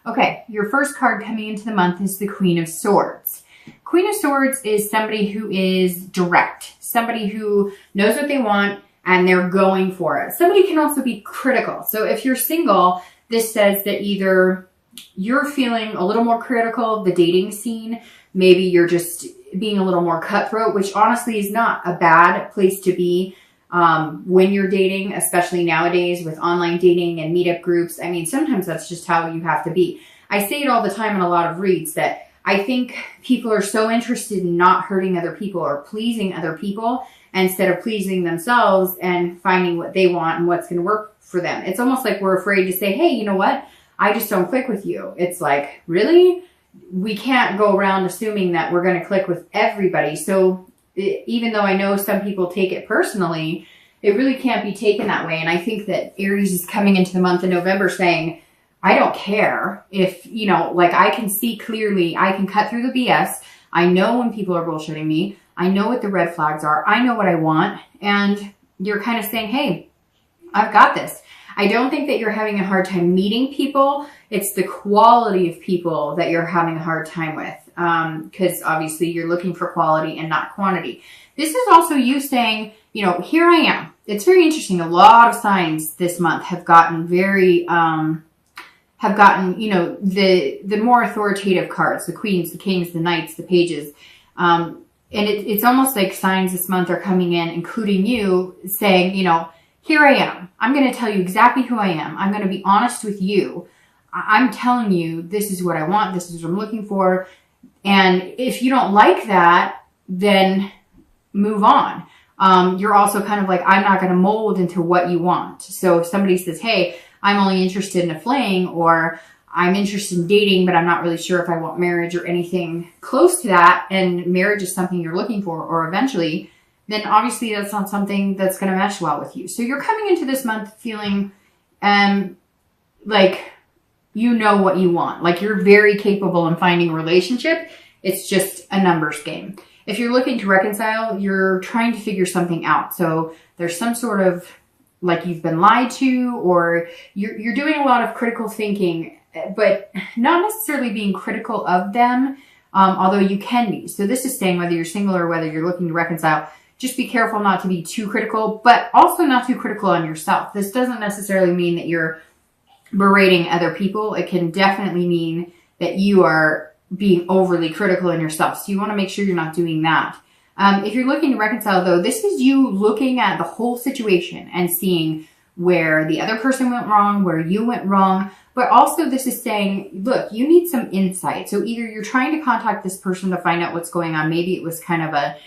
Okay, your first card coming into the month is the Queen of Swords. Queen of Swords is somebody who is direct, somebody who knows what they want and they're going for it. Somebody can also be critical. So if you're single, this says that either you're feeling a little more critical of the dating scene, maybe you're just being a little more cutthroat, which honestly is not a bad place to be when you're dating, especially nowadays with online dating and meetup groups. I mean, sometimes that's just how you have to be. I say it all the time in a lot of reads that I think people are so interested in not hurting other people or pleasing other people instead of pleasing themselves and finding what they want and what's going to work for them. It's almost like we're afraid to say, hey, you know what? I just don't click with you. It's like, really? We can't go around assuming that we're going to click with everybody. So even though I know some people take it personally, it really can't be taken that way. And I think that Aries is coming into the month of November saying, I don't care if, you know, like I can see clearly, I can cut through the BS. I know when people are bullshitting me. I know what the red flags are. I know what I want. And you're kind of saying, hey, I've got this. I don't think that you're having a hard time meeting people. It's the quality of people that you're having a hard time with. Because obviously you're looking for quality and not quantity. This is also you saying, you know, here I am. It's very interesting. A lot of signs this month have gotten very, you know, the more authoritative cards, the queens, the kings, the knights, the pages. And it's almost like signs this month are coming in, including you, saying, you know, here I am. I'm going to tell you exactly who I am. I'm going to be honest with you. I'm telling you, this is what I want. This is what I'm looking for. And if you don't like that, then move on. You're also kind of like, I'm not going to mold into what you want. So if somebody says, hey, I'm only interested in a fling, or I'm interested in dating, but I'm not really sure if I want marriage or anything close to that, and marriage is something you're looking for, or eventually, then obviously that's not something that's going to mesh well with you. So you're coming into this month feeling like you know what you want. Like you're very capable in finding a relationship. It's just a numbers game. If you're looking to reconcile, you're trying to figure something out. So there's some sort of like you've been lied to, or you're doing a lot of critical thinking, but not necessarily being critical of them, although you can be. So this is saying whether you're single or whether you're looking to reconcile, just be careful not to be too critical, but also not too critical on yourself. This doesn't necessarily mean that you're berating other people. It can definitely mean that you are being overly critical in yourself. So you want to make sure you're not doing that. If you're looking to reconcile, though, this is you looking at the whole situation and seeing where the other person went wrong, where you went wrong. But also this is saying, look, you need some insight. So either you're trying to contact this person to find out what's going on. Maybe it was kind of a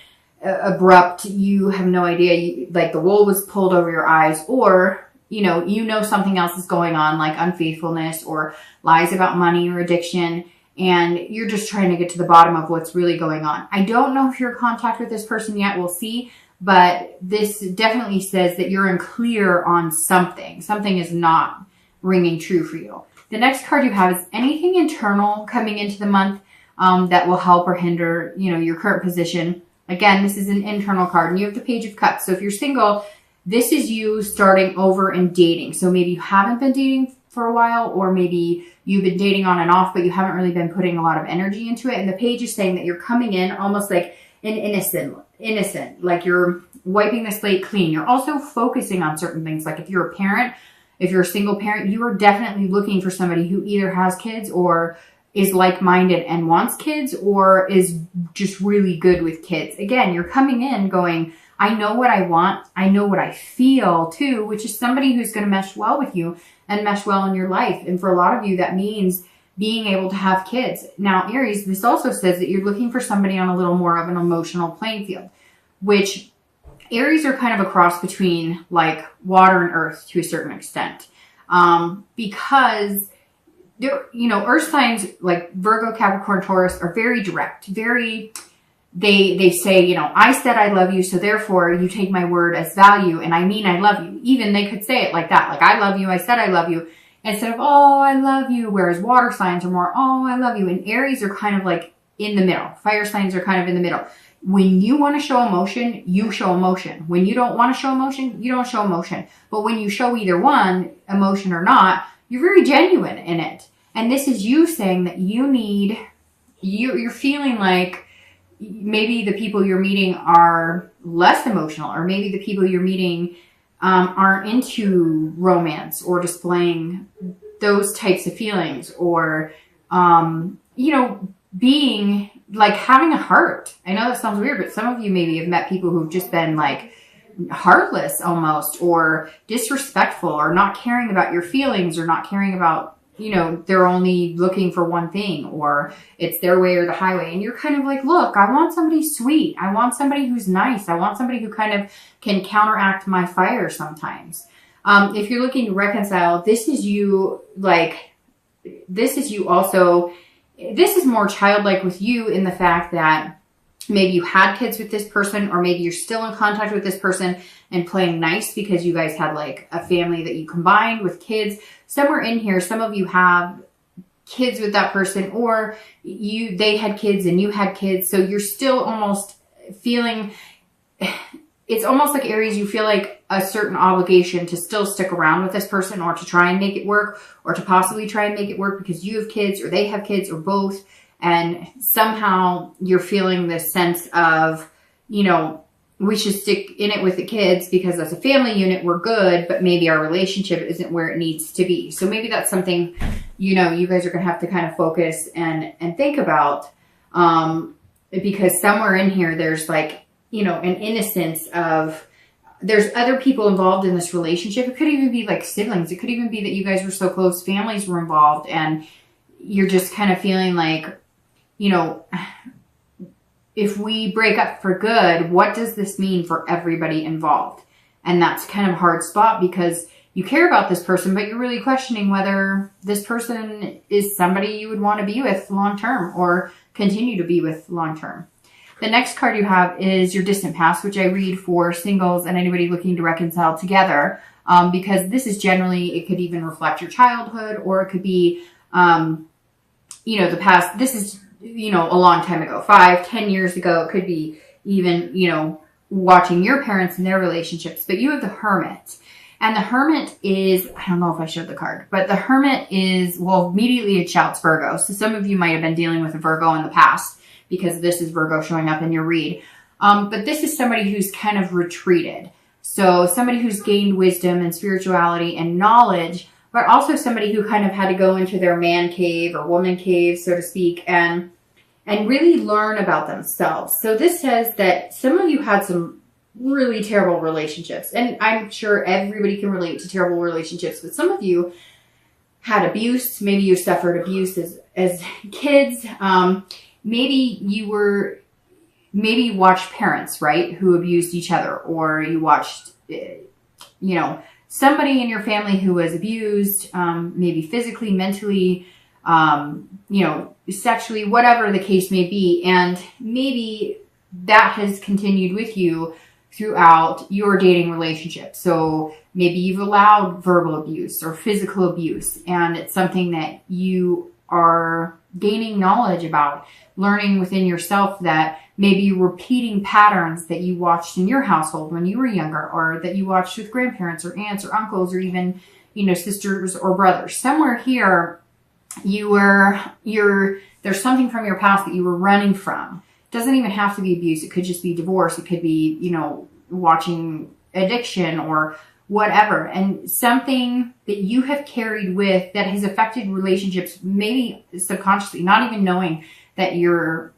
abrupt, you have no idea, like the wool was pulled over your eyes, or you know something else is going on, like unfaithfulness or lies about money or addiction, and you're just trying to get to the bottom of what's really going on. I don't know if you're in contact with this person yet. We'll see. But this definitely says that you're in clear on something. Something is not ringing true for you. The next card you have is anything internal coming into the month that will help or hinder, your current position. Again, this is an internal card, and you have the Page of Cups. So if you're single, this is you starting over and dating. So maybe you haven't been dating for a while, or maybe you've been dating on and off, but you haven't really been putting a lot of energy into it. And the page is saying that you're coming in almost like an innocent, like you're wiping the slate clean. You're also focusing on certain things. Like if you're a parent, if you're a single parent, you are definitely looking for somebody who either has kids or is like-minded and wants kids, or is just really good with kids. Again, you're coming in going, I know what I want. I know what I feel too, which is somebody who's going to mesh well with you and mesh well in your life. And for a lot of you, that means being able to have kids. Now, Aries, this also says that you're looking for somebody on a little more of an emotional playing field, which Aries are kind of a cross between like water and earth to a certain extent. Because they're, earth signs like Virgo, Capricorn, Taurus are very direct, they say, I said I love you, so therefore you take my word as value, and I mean I love you. Even they could say it like that, like I love you, I said I love you, instead of, oh, I love you, whereas water signs are more, oh, I love you, and Aries are kind of like in the middle. Fire signs are kind of in the middle. When you want to show emotion, you show emotion. When you don't want to show emotion, you don't show emotion. But when you show either one, emotion or not, you're very genuine in it. And this is you saying that you're feeling like maybe the people you're meeting are less emotional, or maybe the people you're meeting aren't into romance or displaying those types of feelings, or, being like having a heart. I know that sounds weird, but some of you maybe have met people who've just been like heartless almost, or disrespectful, or not caring about your feelings, or not caring about, they're only looking for one thing, or it's their way or the highway. And you're kind of like, look, I want somebody sweet. I want somebody who's nice. I want somebody who kind of can counteract my fire sometimes. If you're looking to reconcile, this is you also, this is more childlike with you in the fact that maybe you had kids with this person, or maybe you're still in contact with this person and playing nice because you guys had like a family that you combined with kids. Somewhere in here, some of you have kids with that person, or they had kids and you had kids. So you're still almost feeling, it's almost like, Aries, you feel like a certain obligation to still stick around with this person, or to try and make it work, or to possibly try and make it work because you have kids or they have kids or both. And somehow you're feeling this sense of, we should stick in it with the kids because as a family unit, we're good, but maybe our relationship isn't where it needs to be. So maybe that's something, you guys are going to have to kind of focus and think about, because somewhere in here, there's like, an innocence of, there's other people involved in this relationship. It could even be like siblings. It could even be that you guys were so close, families were involved, and you're just kind of feeling like, if we break up for good, what does this mean for everybody involved? And that's kind of a hard spot because you care about this person, but you're really questioning whether this person is somebody you would want to be with long-term or continue to be with long-term. The next card you have is your distant past, which I read for singles and anybody looking to reconcile together, because this is generally, it could even reflect your childhood, or it could be, the past. This is, a long time ago, 5-10 years ago. It could be even, watching your parents and their relationships. But you have the Hermit. And the Hermit is, I don't know if I showed the card, but the Hermit is, well, immediately it shouts Virgo. So some of you might have been dealing with a Virgo in the past because this is Virgo showing up in your read. But this is somebody who's kind of retreated. So somebody who's gained wisdom and spirituality and knowledge, but also somebody who kind of had to go into their man cave or woman cave, so to speak, and really learn about themselves. So this says that some of you had some really terrible relationships. And I'm sure everybody can relate to terrible relationships, but some of you had abuse. Maybe you suffered abuse as kids. Maybe you watched parents, right, who abused each other, or you watched, somebody in your family who was abused, maybe physically, mentally, sexually, whatever the case may be. And maybe that has continued with you throughout your dating relationship. So maybe you've allowed verbal abuse or physical abuse, and it's something that you are gaining knowledge about, learning within yourself that maybe you're repeating patterns that you watched in your household when you were younger, or that you watched with grandparents or aunts or uncles, or even, sisters or brothers. Somewhere here, there's something from your past that you were running from. It doesn't even have to be abuse. It could just be divorce. It could be, watching addiction or whatever. And something that you have carried with that has affected relationships, maybe subconsciously, not even knowing that you're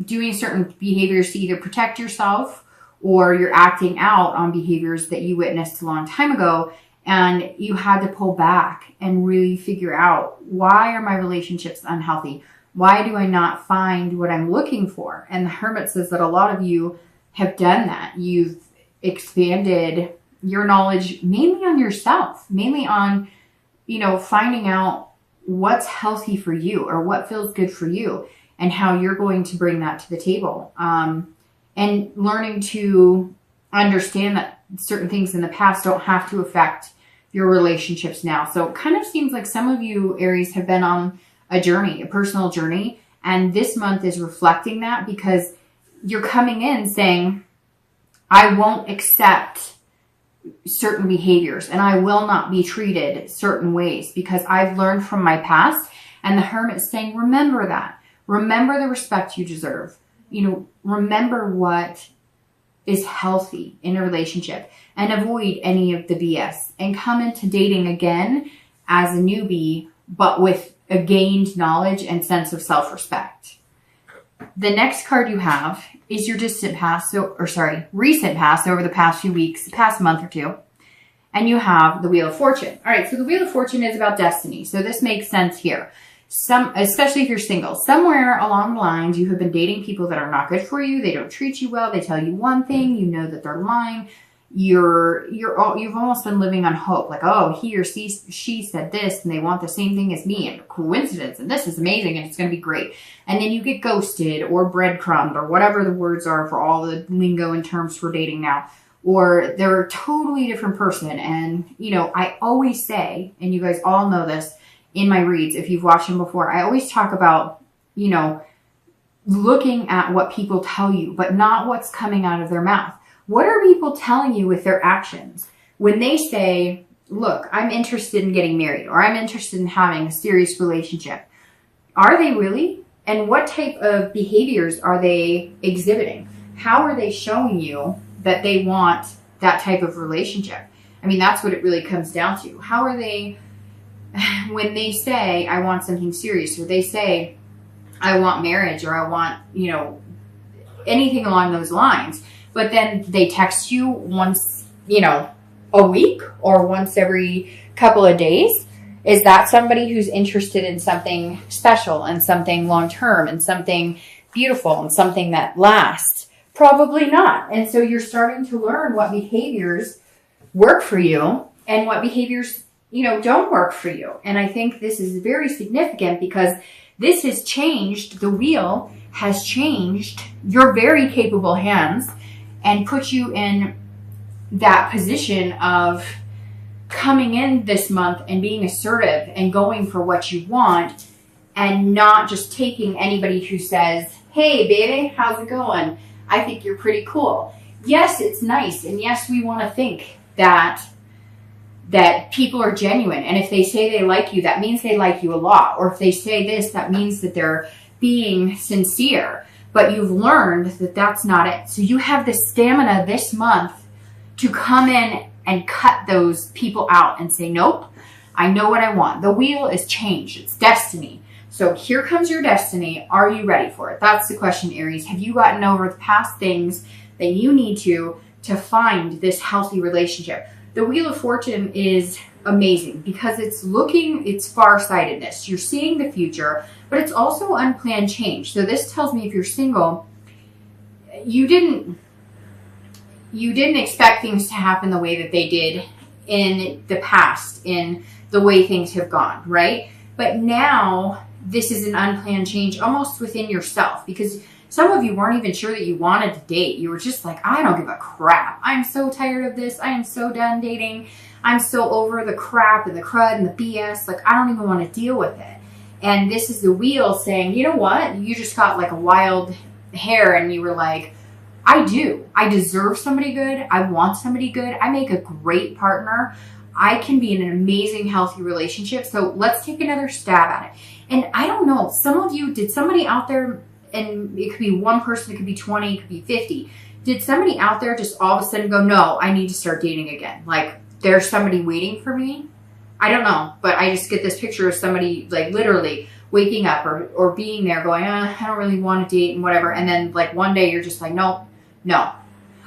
doing certain behaviors to either protect yourself, or you're acting out on behaviors that you witnessed a long time ago. And you had to pull back and really figure out, why are my relationships unhealthy? Why do I not find what I'm looking for? And the Hermit says that a lot of you have done that. You've expanded your knowledge mainly on yourself, mainly on, finding out what's healthy for you or what feels good for you, and how you're going to bring that to the table. And learning to understand that certain things in the past don't have to affect your relationships now. So it kind of seems like some of you, Aries, have been on a journey, a personal journey. And this month is reflecting that, because you're coming in saying, I won't accept certain behaviors and I will not be treated certain ways because I've learned from my past And the Hermit is saying, remember that. Remember the respect you deserve. Remember what is healthy in a relationship and avoid any of the BS and come into dating again as a newbie, but with a gained knowledge and sense of self-respect. The next card you have is your recent past over the past few weeks, past month or two. And you have the Wheel of Fortune. All right, so the Wheel of Fortune is about destiny. So this makes sense here. Especially if you're single, somewhere along the lines, you have been dating people that are not good for you. They don't treat you well. They tell you one thing, you know that they're lying. You've almost been living on hope. Like, oh, he or she said this and they want the same thing as me, and coincidence, and this is amazing and it's going to be great. And then you get ghosted or breadcrumbed or whatever the words are for all the lingo and terms for dating now. Or they're a totally different person. And, I always say, and you guys all know this in my reads, if you've watched them before, I always talk about, looking at what people tell you, but not what's coming out of their mouth. What are people telling you with their actions? When they say, look, I'm interested in getting married, or I'm interested in having a serious relationship, are they really? And what type of behaviors are they exhibiting? How are they showing you that they want that type of relationship? I mean, that's what it really comes down to. How are they, when they say, I want something serious, or they say, I want marriage, or I want, anything along those lines, but then they text you once, a week or once every couple of days. Is that somebody who's interested in something special and something long-term and something beautiful and something that lasts? Probably not. And so you're starting to learn what behaviors work for you and what behaviors, don't work for you. And I think this is very significant because this has changed, the wheel has changed your very capable hands and put you in that position of coming in this month and being assertive and going for what you want and not just taking anybody who says, hey, baby, how's it going? I think you're pretty cool. Yes, it's nice. And yes, we want to think that people are genuine. And if they say they like you, that means they like you a lot. Or if they say this, that means that they're being sincere. But you've learned that that's not it. So you have the stamina this month to come in and cut those people out and say, nope, I know what I want. The wheel is change. It's destiny. So here comes your destiny. Are you ready for it? That's the question, Aries. Have you gotten over the past things that you need to find this healthy relationship? The Wheel of Fortune is amazing because it's farsightedness. You're seeing the future, but it's also unplanned change. So this tells me if you're single, you didn't expect things to happen the way that they did in the past, in the way things have gone, right? But now this is an unplanned change almost within yourself because some of you weren't even sure that you wanted to date. You were just like, I don't give a crap. I'm so tired of this. I am so done dating. I'm so over the crap and the crud and the BS. Like, I don't even want to deal with it. And this is the wheel saying, you know what? You just got like a wild hair and you were like, I do. I deserve somebody good. I want somebody good. I make a great partner. I can be in an amazing, healthy relationship. So let's take another stab at it. And I don't know, some of you, did somebody out there, and it could be one person, it could be 20, it could be 50. Did somebody out there just all of a sudden go, no, I need to start dating again? Like, there's somebody waiting for me? I don't know, but I just get this picture of somebody like literally waking up or being there going, I don't really want to date and whatever. And then like one day you're just like, no,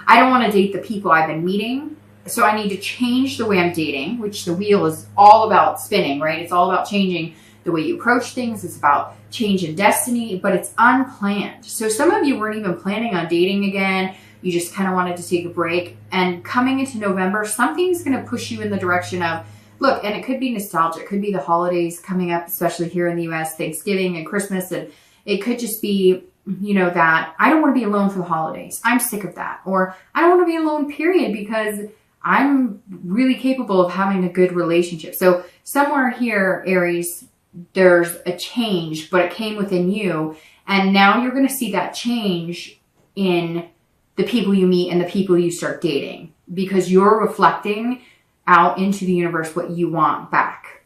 I don't want to date the people I've been meeting. So I need to change the way I'm dating, which the wheel is all about spinning, right? It's all about changing the way you approach things. It's about change in destiny, but it's unplanned. So some of you weren't even planning on dating again. You just kind of wanted to take a break. And coming into November, something's going to push you in the direction of, look, and it could be nostalgia. It could be the holidays coming up, especially here in the US, Thanksgiving and Christmas. And it could just be, that I don't want to be alone for the holidays. I'm sick of that. Or I don't want to be alone, period, because I'm really capable of having a good relationship. So somewhere here, Aries, there's a change, but it came within you. And now you're going to see that change in the people you meet and the people you start dating because you're reflecting out into the universe what you want back.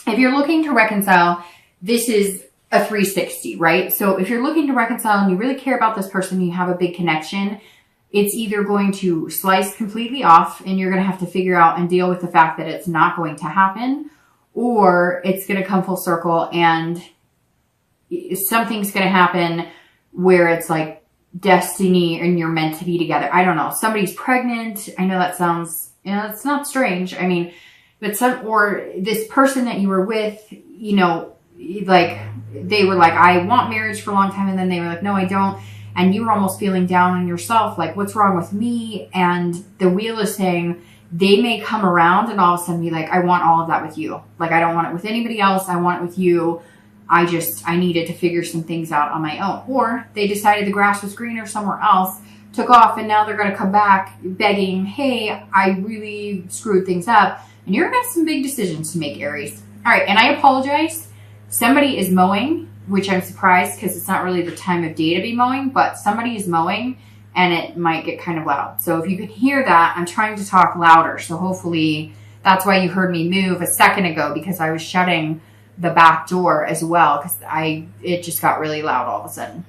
If you're looking to reconcile, this is a 360, right? So if you're looking to reconcile and you really care about this person, you have a big connection, it's either going to slice completely off and you're going to have to figure out and deal with the fact that it's not going to happen, or it's going to come full circle and something's going to happen where it's like destiny and you're meant to be together. I don't know. Somebody's pregnant. I know that sounds, it's not strange. I mean, but or this person that you were with, like they were like, I want marriage for a long time. And then they were like, no, I don't. And you were almost feeling down on yourself. Like, what's wrong with me? And the wheel is saying they may come around and all of a sudden be like, I want all of that with you. Like, I don't want it with anybody else. I want it with you. I needed to figure some things out on my own. Or they decided the grass was greener somewhere else, took off, and now they're going to come back begging, hey, I really screwed things up. And you're going to have some big decisions to make, Aries. All right, and I apologize. Somebody is mowing, which I'm surprised because it's not really the time of day to be mowing, but somebody is mowing and it might get kind of loud. So if you can hear that, I'm trying to talk louder. So hopefully that's why you heard me move a second ago, because I was shutting the back door as well because it just got really loud all of a sudden.